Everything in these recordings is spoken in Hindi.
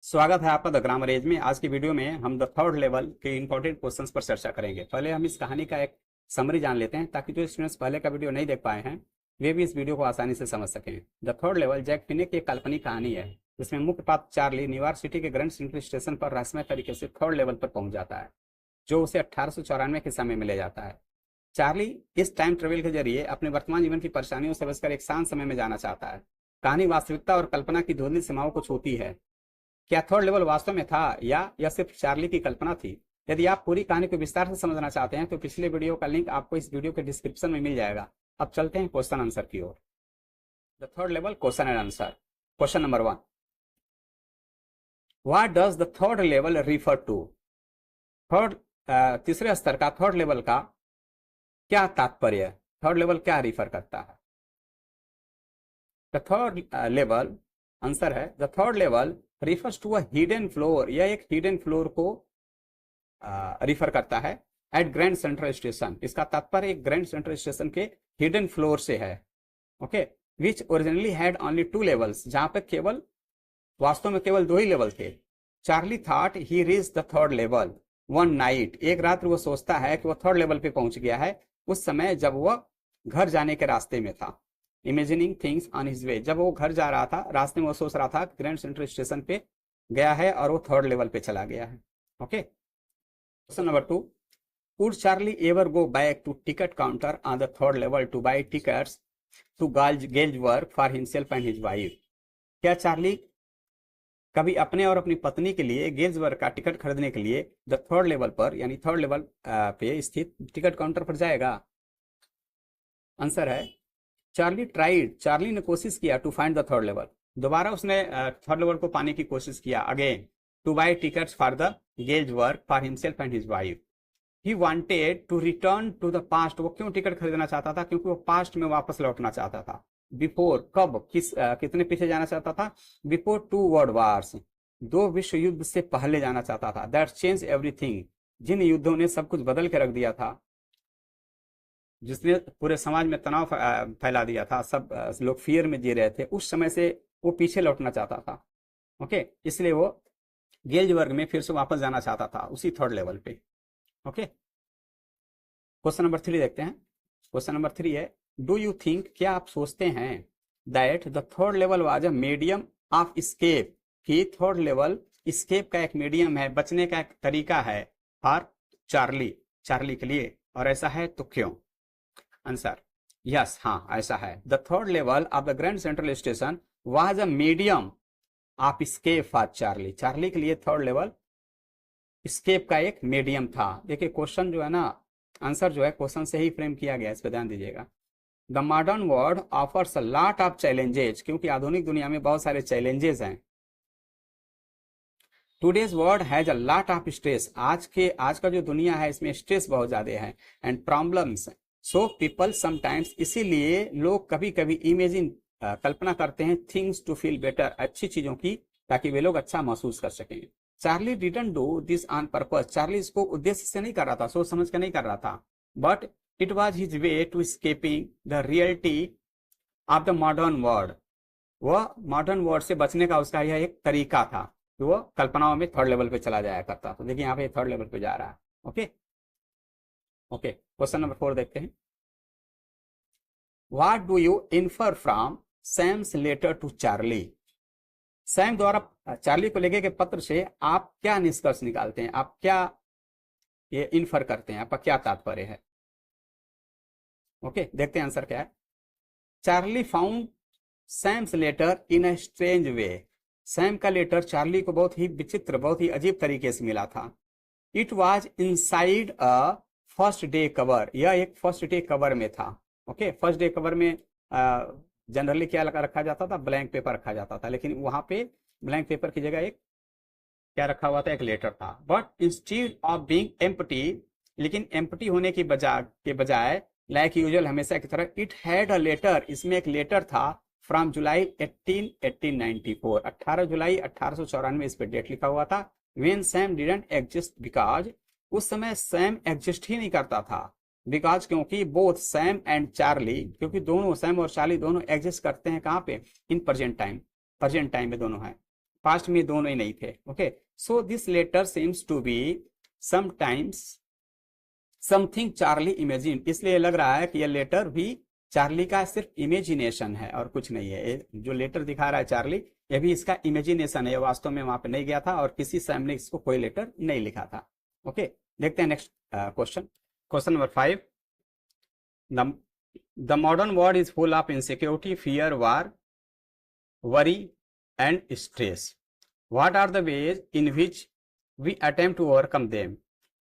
स्वागत है आपका द ग्रामर एज में। आज की वीडियो में हम द थर्ड लेवल के इंपॉर्टेंट क्वेश्चंस पर चर्चा करेंगे। पहले हम इस कहानी का एक समरी जान लेते हैं ताकि जो स्टूडेंट्स पहले का वीडियो नहीं देख पाए हैं वे भी इस वीडियो को आसानी से समझ सकें। द थर्ड लेवल जैक फिनिक की एक काल्पनिक कहानी है जिसमें मुख्य पात्र चार्ली न्यूयॉर्क सिटी के ग्रैंड सेंट्रल स्टेशन पर रहस्यमय तरीके से थर्ड लेवल पर पहुंच जाता है जो उसे 1894 के समय में ले जाता है। चार्ली इस टाइम ट्रेवल के जरिए अपने वर्तमान जीवन की परेशानियों से बचकर एक शांत समय में जाना चाहता है। कहानी वास्तविकता और कल्पना की धुंधली सीमाओं को छूती है। क्या थर्ड लेवल वास्तव में था या यह सिर्फ चार्ली की कल्पना थी? यदि आप पूरी कहानी को विस्तार से समझना चाहते हैं तो पिछले वीडियो का लिंक आपको इस वीडियो के डिस्क्रिप्शन में मिल जाएगा। अब चलते हैं क्वेश्चन आंसर की ओर। The third level question and answer. Question number 1, what does the third level refer to? तीसरे स्तर का थर्ड लेवल का क्या तात्पर्य है? थर्ड लेवल क्या रिफर करता है? द थर्ड लेवल आंसर है the third level refers to a hidden floor. यह एक हिडन फ्लोर को रिफर करता है एट ग्रैंड सेंट्रल स्टेशन। इसका तात्पर्य एक ग्रैंड सेंट्रल स्टेशन के हिडन फ्लोर से है। Okay, which originally had only 2 levels, जहां पे केवल वास्तव में केवल 2 ही लेवल थे। Charlie thought he reach the third level one night. एक रात वो सोचता है कि वह थर्ड लेवल पे पहुंच गया है उस समय जब वह घर जाने के रास्ते में था। Imagining things on his way, जब वो घर जा रहा था रास्ते में वो सोच रहा था ग्रैंड सेंट्रल स्टेशन पे गया है और वो थर्ड लेवल पे चला गया है। Okay, question number 2, would Charlie ever go back to ticket counter on the third level to buy tickets to Galesburg for himself and his wife? क्या चार्ली कभी अपने और अपनी पत्नी के लिए गेज वर्क का टिकट खरीदने के लिए द थर्ड लेवल पर यानी थर्ड लेवल पे स्थित टिकट काउंटर पर जाएगा? आंसर है चार्ली ने कोशिश किया to find the third level. दोबारा उसने थर्ड लेवल को पाने की कोशिश किया again to buy tickets for the Galesburg for himself and his wife. He wanted to return to the past. वो क्यों टिकट खरीदना चाहता था? क्योंकि वो पास्ट में वापस लौटना चाहता था। बिफोर, कब, कितने पीछे जाना चाहता था? बिफोर 2 वर्ल्ड वार्स, 2 विश्व युद्ध से पहले जाना चाहता था। दैट चेंज एवरीथिंग, जिन युद्धों ने सब कुछ बदल के रख दिया था, जिसने पूरे समाज में तनाव फैला दिया था, सब लोग फियर में जी रहे थे, उस समय से वो पीछे लौटना चाहता था। ओके, इसलिए वो गेज वर्ग में फिर से वापस जाना चाहता था उसी थर्ड लेवल पे। ओके, क्वेश्चन नंबर 3 देखते हैं। क्वेश्चन नंबर 3 है, डू यू थिंक, क्या आप सोचते हैं, that the third level was a medium of escape, कि थर्ड लेवल एस्केप का एक मीडियम है, बचने का एक तरीका है फॉर चार्ली के लिए, और ऐसा है तो क्यों? आंसर यस, हाँ ऐसा है। The third level of the grand Central station was a medium of escape for Charlie के लिए थर्ड लेवल एस्केप का एक मीडियम था। देखिए क्वेश्चन जो है ना, आंसर जो है क्वेश्चन से ही फ्रेम किया गया, इस पर ध्यान दीजिएगा। The modern world offers a lot of challenges, क्योंकि आधुनिक दुनिया में बहुत सारे चैलेंजेस हैं। Today's world has a lot of stress, आज का जो दुनिया है इसमें स्ट्रेस बहुत ज्यादा है, and problems, so people sometimes, इसीलिए लोग कभी कभी इमेजिन कल्पना करते हैं थिंग्स टू फील बेटर, अच्छी चीजों की, ताकि वे लोग अच्छा महसूस कर सकें। Charlie didn't do this on purpose, Charlie इसको उद्देश्य से नहीं कर रहा था, सोच समझ कर नहीं कर रहा था, but it was his way to escaping the reality of the modern world. वह मॉडर्न वर्ल्ड से बचने का उसका यह एक तरीका था कि वो कल्पनाओं में थर्ड लेवल पे चला जाया करता था। देखिए यहाँ पे थर्ड लेवल पे जा रहा है। ओके, क्वेश्चन नंबर 4 देखते हैं। What do you infer from Sam's letter to Charlie? Sam द्वारा चार्ली को लिखे गए पत्र से आप क्या निष्कर्ष निकालते हैं, आप क्या ये इन्फर करते हैं, आपका क्या तात्पर्य है? ओके, देखते हैं आंसर क्या है। Charlie found Sam's letter in a strange way, Sam का लेटर चार्ली को बहुत ही विचित्र, बहुत ही अजीब तरीके से मिला था। It was inside a first day cover, यह एक फर्स्ट डे कवर में था। ओके, फर्स्ट डे कवर में जनरली क्या रखा जाता था? ब्लैंक पेपर रखा जाता था, लेकिन वहां पे ब्लैंक पेपर की जगह एक क्या रखा हुआ था? एक लेटर था। But instead of being empty, लेकिन एम्प्टी होने की बजाय लाइक यूजुअल हमेशा की तरह, इट हैड अ लेटर, इसमें एक लेटर था फ्रॉम जुलाई 1894, 18 जुलाई 1894 इस पे डेट लिखा हुआ था। When Sam didn't exist, because उस समय सैम एग्जिस्ट ही नहीं करता था, बिकॉज क्योंकि बोथ सैम एंड चार्ली, क्योंकि दोनों सैम और चार्ली दोनों एग्जिस्ट करते हैं कहाँ पे? इन प्रेजेंट टाइम में दोनों हैं। पास्ट में दोनों ही नहीं थे। Okay, so this letter seems to be sometimes something Charlie imagine, इसलिए लग रहा है कि यह लेटर भी चार्ली का सिर्फ इमेजिनेशन है और कुछ नहीं है। जो लेटर दिखा रहा है चार्ली, ये भी इसका इमेजिनेशन है, वास्तव में वहां पे नहीं गया था और किसी सैम ने इसको कोई लेटर नहीं लिखा था। ओके, देखते हैं next question. Question number 5, the modern world is full of insecurity, fear, war, worry and stress. What are the ways in which we attempt to overcome them.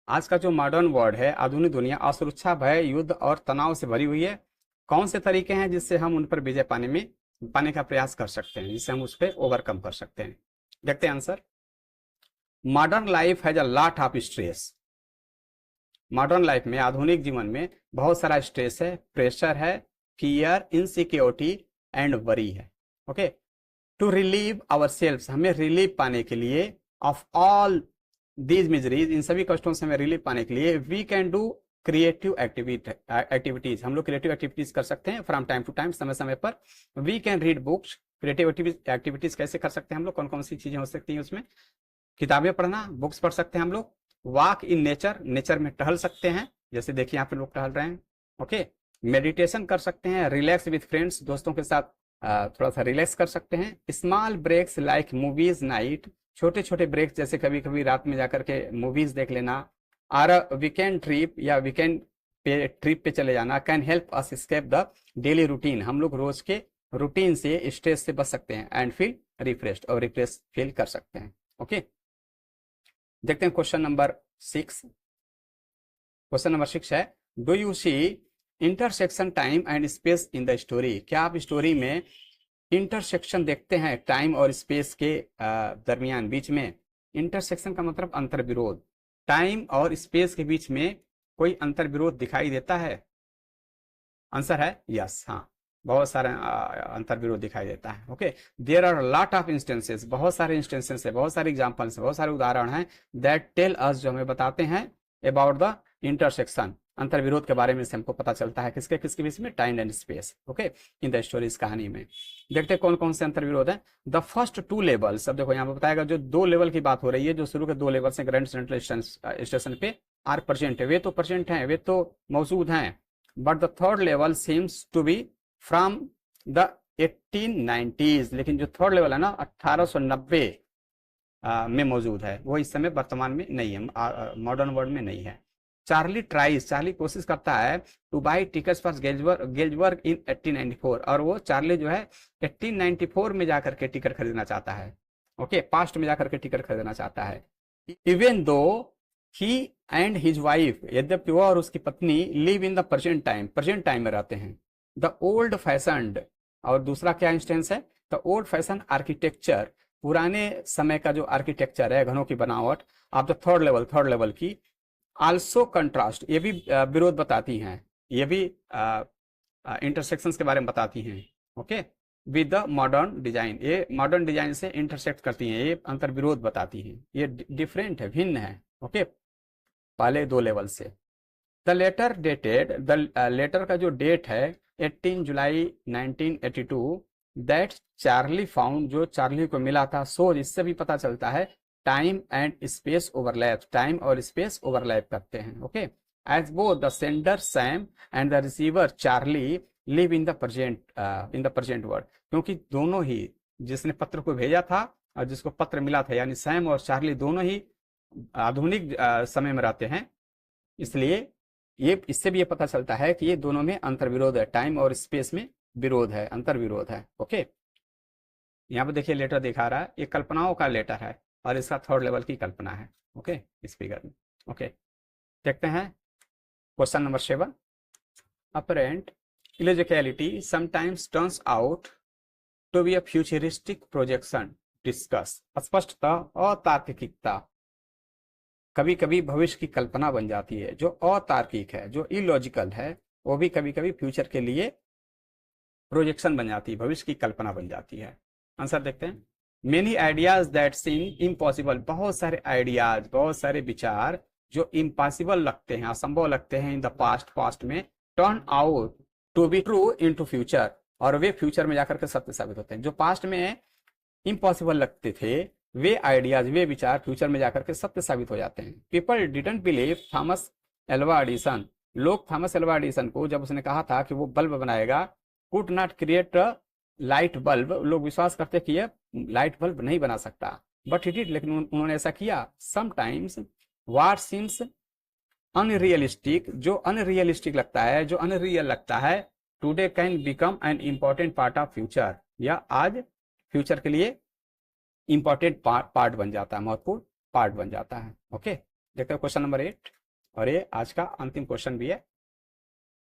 आज का जो मॉडर्न वर्ल्ड है, आधुनिक दुनिया असुरक्षा, भय, युद्ध और तनाव से भरी हुई है। कौन से तरीके हैं जिससे हम उन पर विजय पाने का प्रयास कर सकते हैं, जिससे हम उस पर ओवरकम कर सकते हैं। देखते हैं answer. Modern life has a lot of stress. Modern life में, आधुनिक जीवन में बहुत सारा स्ट्रेस है, प्रेशर है, फियर, इनसिक्योरिटी एंड वरी है। Okay, to relieve our self, हमें रिलीव पाने के लिए, ऑफ ऑल दीज मिजरीज, इन सभी कष्टों से हमें रिलीफ पाने के लिए, we can do creative activities, हम लोग क्रिएटिव एक्टिविटीज कर सकते हैं फ्रॉम टाइम टू टाइम, समय समय पर। We can read books, creative activities कैसे कर सकते हैं हम लोग, कौन कौन सी चीजें हो सकती हैं उसमें, किताबें पढ़ना, बुक्स पढ़ सकते हैं हम लोग। वॉक इन नेचर, नेचर में टहल सकते हैं, जैसे देखिए यहाँ पे लोग टहल रहे हैं। ओके, मेडिटेशन कर सकते हैं, रिलैक्स विद फ्रेंड्स, दोस्तों के साथ थोड़ा सा रिलैक्स कर सकते हैं। Small breaks like movies night, छोटे छोटे ब्रेक जैसे कभी कभी रात में जाकर के मूवीज देख लेना। और वीकेंड ट्रिप या वीकेंड पे ट्रिप पे चले जाना, can help us escape the daily routine, हम लोग रोज के रूटीन से, स्ट्रेस से बच सकते हैं। एंड फील रिफ्रेश्ड, और रिफ्रेश फील कर सकते हैं। ओके, देखते हैं क्वेश्चन नंबर 6। क्वेश्चन नंबर 6 है, do you see intersection time and space in the story. क्या आप स्टोरी में इंटरसेक्शन देखते हैं टाइम और स्पेस के दरमियान, बीच में। इंटरसेक्शन का मतलब अंतर विरोध, टाइम और स्पेस के बीच में कोई अंतर विरोध दिखाई देता है। आंसर है यस, हाँ, बहुत सारे अंतर विरोध दिखाई देता है। Okay, there are lot of instances, बहुत सारे इंस्टेंसेस है, बहुत सारे एग्जांपल्स है, बहुत सारे उदाहरण हैं, दैट टेल अस, जो हमें बताते हैं अबाउट द इंटरसेक्शन, अंतर विरोध के बारे में से हमको पता चलता है, किसके किसके बीच में, time and space. Okay, in the story, इस कहानी में। देखते हैं कौन कौन से अंतर विरोध है। द फर्स्ट 2 लेवल्स, अब देखो यहाँ पे बताएगा, जो 2 लेवल की बात हो रही है, जो शुरू के 2 लेवल से ग्रैंड सेंट्रल स्टेशन पे आर प्रेजेंट है, वे तो प्रेजेंट हैं, वे तो मौजूद हैं। But the third level seems to be from the 1890s, लेकिन जो थर्ड लेवल है ना, 1890 में मौजूद है, वो इस समय वर्तमान में नहीं है, मॉडर्न वर्ल्ड में नहीं है। चार्ली ट्राइज, चार्ली कोशिश करता है to buy tickets for Galesburg in 1894, और वो चार्ली जो है 1894 में जाकर के टिकट खरीदना चाहता है। ओके, पास्ट में जाकर के टिकट खरीदना चाहता है। Even though he and his wife, यद्यपि वो और उसकी पत्नी live in the present time में रहते हैं। द ओल्ड फैशन्ड, और दूसरा क्या इंस्टेंस है, द ओल्ड फैशन आर्किटेक्चर, पुराने समय का जो आर्किटेक्चर है, घरों की बनावट, ऑफ द थर्ड लेवल की, आल्सो कंट्रास्ट, ये भी विरोध बताती हैं, ये भी इंटरसेक्शंस के बारे में बताती हैं। Okay, with the modern design, ये मॉडर्न डिजाइन से इंटरसेक्ट करती हैं, ये अंतर विरोध बताती हैं, ये डिफरेंट है, भिन्न है। ओके, पहले 2 लेवल से। The letter dated, the letter का जो डेट है 18 जुलाई 1982, दैट चार्ली फाउंड, जो चार्ली को मिला था, सो इससे भी पता चलता है time and space overlap, time और स्पेस ओवरलैप करते हैं। Okay, as both the sender Sam and the receiver Charlie live in the present world, क्योंकि दोनों ही, जिसने पत्र को भेजा था और जिसको पत्र मिला था, यानी सैम और चार्ली, दोनों ही आधुनिक समय में रहते हैं, इसलिए ये, इससे भी ये पता चलता है कि ये दोनों में अंतर विरोध है, टाइम और स्पेस में विरोध है, अंतर विरोध है। ओके, यहाँ पे देखिए लेटर दिखा रहा है, ये कल्पनाओं का लेटर है और इसका थर्ड लेवल की कल्पना है। ओके, इस फिगर में। ओके, देखते हैं question number 7। Apparent illogicality sometimes turns out to be a futuristic projection, discuss. स्पष्टता, अतार्किकता कभी कभी भविष्य की कल्पना बन जाती है, जो अतार्किक है, जो इलॉजिकल है, वो भी कभी कभी फ्यूचर के लिए प्रोजेक्शन बन जाती है, भविष्य की कल्पना बन जाती है। आंसर देखते हैं। Many ideas that seem impossible, बहुत सारे आइडियाज, बहुत सारे विचार जो इम्पॉसिबल लगते हैं, असंभव लगते हैं इन द पास्ट में, turn out to be true in to future, और वे फ्यूचर में जाकर के सत्य साबित होते हैं। जो पास्ट में इम्पॉसिबल लगते थे, वे आइडियाज, वे विचार फ्यूचर में जाकर के सत्य साबित हो जाते हैं। People didn't believe Thomas Alva Edison, लोग थॉमस एल्वा एडिसन को जब उसने कहा था कि वो बल्ब बनाएगा, could not create light bulb, लोग विश्वास करते कि ये लाइट बल्ब नहीं बना सकता, बट ही डिड, लेकिन उन्होंने ऐसा किया। समटाइम्स व्हाट सीम्स अनरियलिस्टिक, जो अनरियलिस्टिक लगता है, जो अनरियल लगता है, today can become an important part of future, या आज फ्यूचर के लिए इंपॉर्टेंट पार्ट बन जाता है, महत्वपूर्ण पार्ट बन जाता है। ओके, देखते हैं क्वेश्चन नंबर 8, और ये आज का अंतिम क्वेश्चन भी है।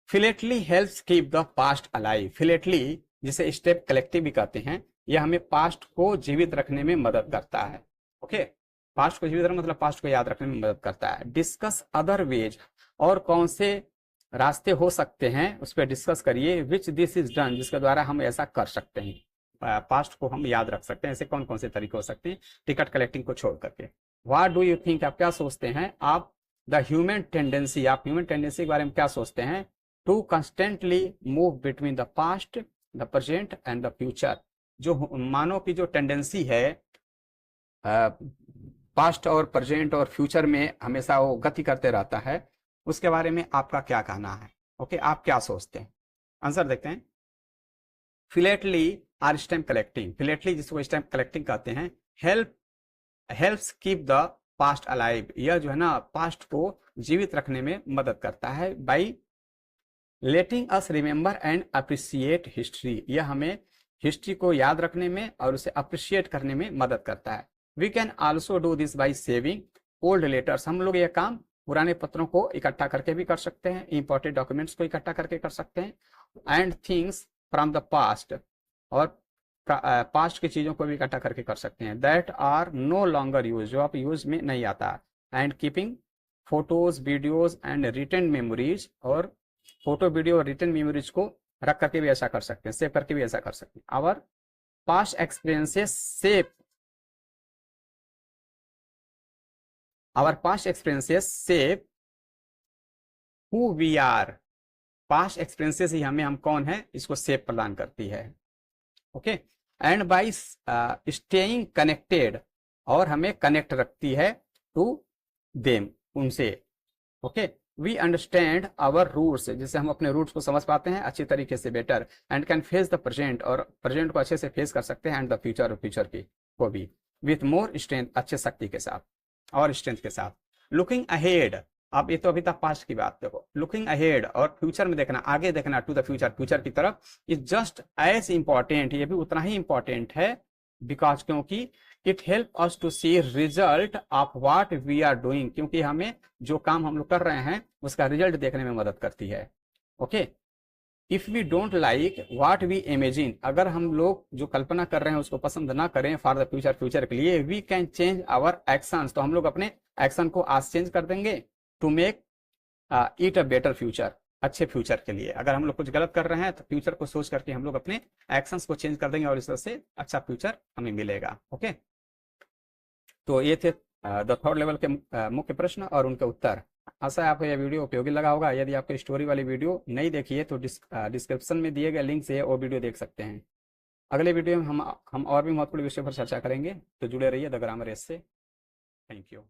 Philately helps keep the past alive, philately जिसे स्टेप कलेक्टिव भी कहते हैं, यह हमें पास्ट को जीवित रखने में मदद करता है। ओके, पास्ट को जीवित रखना मतलब पास्ट को याद रखने में मदद करता है। डिस्कस अदर वेज, और कौन से रास्ते हो सकते हैं उस पर डिस्कस करिए। विच दिस इज डन, जिसके द्वारा हम ऐसा कर सकते हैं, पास्ट को हम याद रख सकते हैं, ऐसे कौन कौन से तरीके हो सकते हैं टिकट कलेक्टिंग को छोड़ करके। व्हाट डू यू थिंक, आप क्या सोचते हैं आप, द ह्यूमन टेंडेंसी, आप ह्यूमन टेंडेंसी के बारे में क्या सोचते हैं, to constantly move between the past, the present and the future, जो मानव की जो टेंडेंसी है पास्ट और प्रेजेंट और फ्यूचर में हमेशा वो गति करते रहता है, उसके बारे में आपका क्या कहना है। ओके, आप क्या सोचते हैं, आंसर देखते हैं। Philately or stamp collecting, philately जिसको स्टैम्प कलेक्टिंग कहते हैं, helps keep the past alive, यह जो है ना पास्ट को जीवित रखने में मदद करता है। By letting us remember and appreciate history, यह हमें हिस्ट्री को याद रखने में और उसे अप्रिशिएट करने में मदद करता है। We can also do this by saving old letters, हम लोग यह काम पुराने पत्रों को इकट्ठा करके भी कर सकते हैं, इंपॉर्टेंट डॉक्यूमेंट्स को इकट्ठा करके कर सकते हैं। And things from the past, और पास्ट की चीजों को भी इकट्ठा करके कर सकते हैं। That are no longer use, जो आप यूज में नहीं आता। And keeping photos, videos and written memories, और फोटो, वीडियो और रिटन मेमोरीज को रख करके भी ऐसा कर सकते हैं, सेव करके भी ऐसा कर सकते हैं। Our past experiences save, our past experiences save who we are, past experiences ही हमें हम कौन है इसको सेव प्रदान करती है। Okay, and by staying connected, और हमें कनेक्ट रखती है टू देम, उनसे। Okay, we understand our roots, जिससे हम अपने रूट्स को समझ पाते हैं अच्छी तरीके से, better, and can face the present, और प्रेजेंट को अच्छे से फेस कर सकते हैं, एंड द फ्यूचर, फ्यूचर की को भी विथ मोर स्ट्रेंथ, अच्छे शक्ति के साथ और स्ट्रेंथ के साथ। लुकिंग अहेड, अब ये तो अभी तक पास्ट की बात, देखो लुकिंग अहेड और फ्यूचर में देखना, आगे देखना, टू द फ्यूचर, फ्यूचर की तरफ, इज जस्ट एज इंपॉर्टेंट, ये भी उतना ही इंपॉर्टेंट है, बिकॉज क्योंकि it help us to see result of what we are doing, क्योंकि हमें जो काम हम लोग कर रहे हैं उसका रिजल्ट देखने में मदद करती है। Okay, if we don't like what we imagine, अगर हम लोग जो कल्पना कर रहे हैं उसको पसंद ना करें फॉर द फ्यूचर, फ्यूचर के लिए, we can change our actions, तो हम लोग अपने एक्शन को आज चेंज कर देंगे, to make it a better future, अच्छे फ्यूचर के लिए। अगर हम लोग कुछ गलत कर रहे हैं तो फ्यूचर को सोच करके हम लोग अपने एक्शंस को चेंज कर देंगे और इस तरह से अच्छा फ्यूचर हमें मिलेगा। ओके, तो ये थे द थर्ड लेवल के मुख्य प्रश्न और उनके उत्तर। आशा है आपको यह वीडियो उपयोगी लगा होगा। यदि आपको स्टोरी वाली वीडियो नहीं देखी है तो डिस्क्रिप्शन में दिए गए लिंक से वो वीडियो देख सकते हैं। अगले वीडियो में हम और भी महत्वपूर्ण विषय पर चर्चा करेंगे, तो जुड़े रहिए द ग्रामर एस से। Thank you.